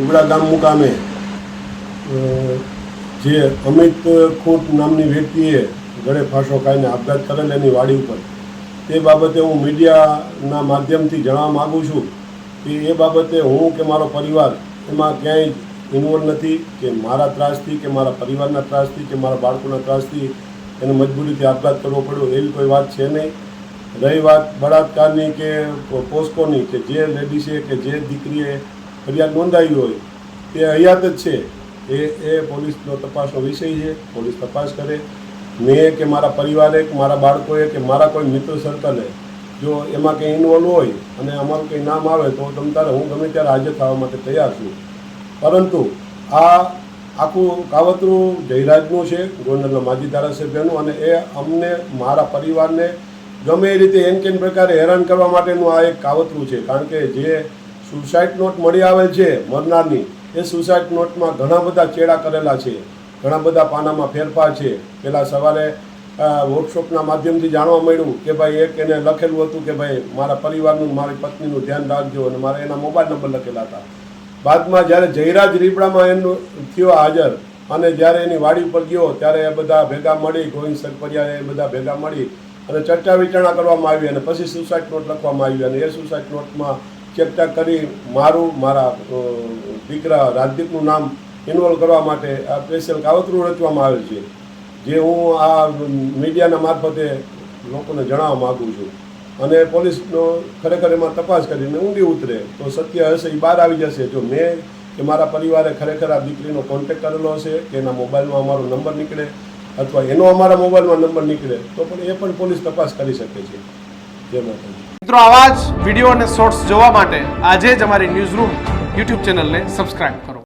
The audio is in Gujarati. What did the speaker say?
ઉબડા ગામ મુકામે જે અમિત ખૂંટ નામની વ્યક્તિએ ગળે ફાંસો ખાઈને આપઘાત કરેલ એની વાડી ઉપર તે બાબતે હું મીડિયાના માધ્યમથી જણાવવા માગું છું કે એ બાબતે હું કે મારો પરિવાર એમાં ક્યાંય ઇન્વોલ્વ નથી કે મારા ત્રાસથી કે મારા પરિવારના ત્રાસથી કે મારા બાળકોના ત્રાસથી એને મજબૂરીથી આપઘાત કરવો પડ્યો એવી કોઈ વાત છે નહીં. રહી વાત બળાત્કારની કે પોસ્કોની કે જે લેડીસે કે જે દીકરીએ ફરિયાદ નોંધાવી હોય તે હયાત જ છે એ પોલીસનો તપાસનો વિષય છે. પોલીસ તપાસ કરે. મેં કે મારા પરિવારે કે મારા બાળકોએ કે મારા કોઈ મિત્ર સર્કલે જો એમાં કંઈ ઇન્વોલ્વ હોય અને અમારું કંઈ નામ આવે તો તમ તારે હું ગમે ત્યારે હાજર થવા માટે તૈયાર છું. પરંતુ આ આખું કાવતરું જયરાજનું છે, ગોંડલના માજી ધારાસભ્યનું, અને એ અમને મારા પરિવારને ગમે એ રીતે એન કેન પ્રકારે હેરાન કરવા માટેનું આ એક કાવતરું છે. કારણ કે જે સુસાઇડ નોટ મળી આવેલ છે મરનારની, એ સુસાઇડ નોટમાં ઘણા બધા ચેડા કરેલા છે, ઘણા બધા પાનામાં ફેરફાર છે. પહેલાં સવારે વર્કશોપના માધ્યમથી જાણવા મળ્યું કે ભાઈ એક એને લખેલું હતું કે ભાઈ મારા પરિવારનું મારી પત્નીનું ધ્યાન રાખજો, અને મારા એના મોબાઈલ નંબર લખેલા હતા. બાદમાં જ્યારે જયરાજ રીબડામાં એનું થયો હાજર અને જ્યારે એની વાડી ઉપર ગયો ત્યારે એ બધા ભેગા મળી, ગોવિંદ સરપરિયા એ બધા ભેગા મળી અને ચર્ચા વિચારણા કરવામાં આવી અને પછી સુસાઇડ નોટ લખવામાં આવી. અને એ સુસાઇડ નોટમાં ચેકચાક કરી મારા દીકરા રાજદીપનું નામ ઇન્વોલ્વ કરવા માટે આ સ્પેશિયલ કાવતરું રચવામાં આવેલ છે, જે હું આ મીડિયાના મારફતે લોકોને જણાવવા માગું છું. અને પોલીસનો ખરેખર એમાં તપાસ કરીને ઊંડી ઉતરે તો સત્ય હશે એ બહાર આવી જશે. જો મેં કે મારા પરિવારે ખરેખર આ દીકરીનો કોન્ટેક્ટ કરેલો હશે કે એના મોબાઈલમાં અમારો નંબર નીકળે અથવા એનો અમારા મોબાઈલમાં નંબર નીકળે તો પણ એ પણ પોલીસ તપાસ કરી શકે છે. જે માટે મિત્રો, આવા જ વિડીયો અને શોર્ટ્સ જોવા માટે આજે જ અમારી ન્યૂઝ રૂમ યુટ્યુબ ચેનલને સબસ્ક્રાઇબ કરો.